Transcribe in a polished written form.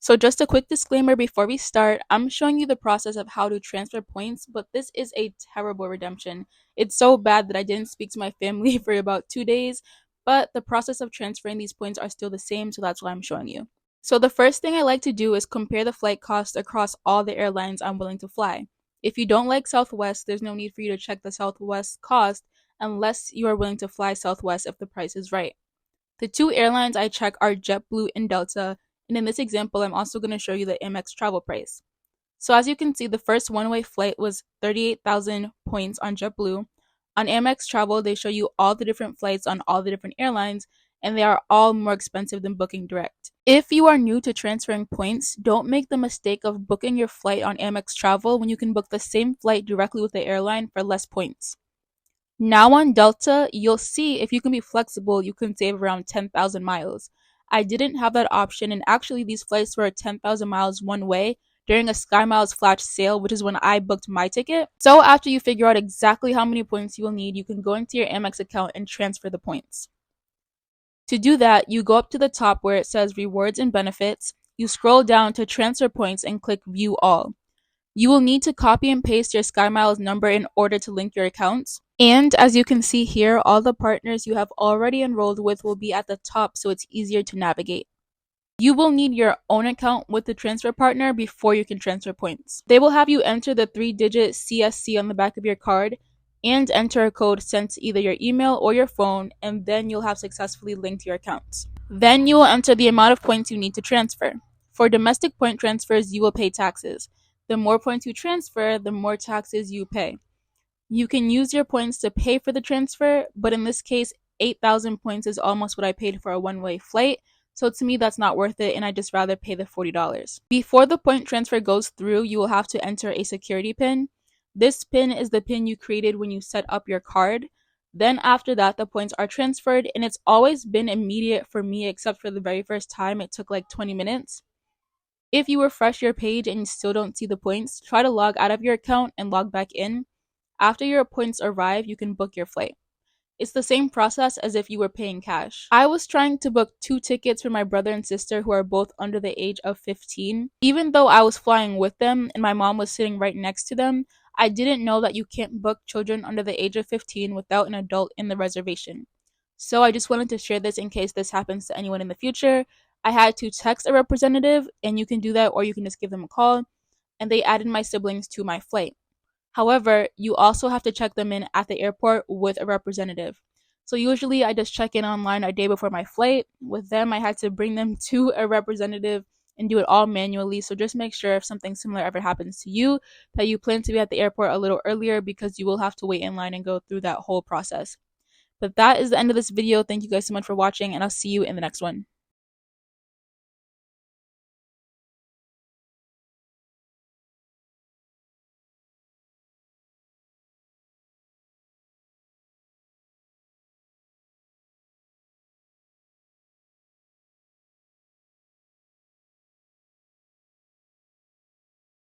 So just a quick disclaimer before we start, I'm showing you the process of how to transfer points, but this is a terrible redemption. It's so bad that I didn't speak to my family for about 2 days, but the process of transferring these points are still the same, so that's why I'm showing you. So the first thing I like to do is compare the flight cost across all the airlines I'm willing to fly. If you don't like Southwest, there's no need for you to check the Southwest cost unless you are willing to fly Southwest if the price is right. The two airlines I check are JetBlue and Delta, and in this example, I'm also going to show you the Amex travel price. So as you can see, the first one-way flight was 38,000 points on JetBlue. On Amex Travel, they show you all the different flights on all the different airlines, and they are all more expensive than booking direct. If you are new to transferring points, don't make the mistake of booking your flight on Amex Travel when you can book the same flight directly with the airline for less points. Now on Delta, you'll see if you can be flexible, you can save around 10,000 miles. I didn't have that option, and actually these flights were 10,000 miles one way during a SkyMiles flash sale, which is when I booked my ticket. So after you figure out exactly how many points you will need, you can go into your Amex account and transfer the points. To do that, you go up to the top where it says Rewards and Benefits, you scroll down to Transfer Points and click View All. You will need to copy and paste your SkyMiles number in order to link your accounts. And as you can see here, all the partners you have already enrolled with will be at the top, so it's easier to navigate. You will need your own account with the transfer partner before you can transfer points. They will have you enter the 3-digit CSC on the back of your card and enter a code sent to either your email or your phone, and then you'll have successfully linked your accounts. Then you will enter the amount of points you need to transfer. For domestic point transfers, you will pay taxes. The more points you transfer, the more taxes you pay. You can use your points to pay for the transfer, but in this case, 8,000 points is almost what I paid for a one-way flight, so to me that's not worth it, and I'd just rather pay the $40. Before the point transfer goes through, you will have to enter a security PIN. This PIN is the PIN you created when you set up your card. Then after that, the points are transferred, and it's always been immediate for me, except for the very first time, it took like 20 minutes. If you refresh your page and you still don't see the points, try to log out of your account and log back in. After your points arrive, you can book your flight. It's the same process as if you were paying cash. I was trying to book 2 tickets for my brother and sister who are both under the age of 15. Even though I was flying with them and my mom was sitting right next to them, I didn't know that you can't book children under the age of 15 without an adult in the reservation. So I just wanted to share this in case this happens to anyone in the future. I had to text a representative, and you can do that or you can just give them a call, and they added my siblings to my flight. However, you also have to check them in at the airport with a representative. So usually I just check in online a day before my flight. With them, I had to bring them to a representative and do it all manually. So just make sure if something similar ever happens to you, that you plan to be at the airport a little earlier, because you will have to wait in line and go through that whole process. But that is the end of this video. Thank you guys so much for watching, and I'll see you in the next one.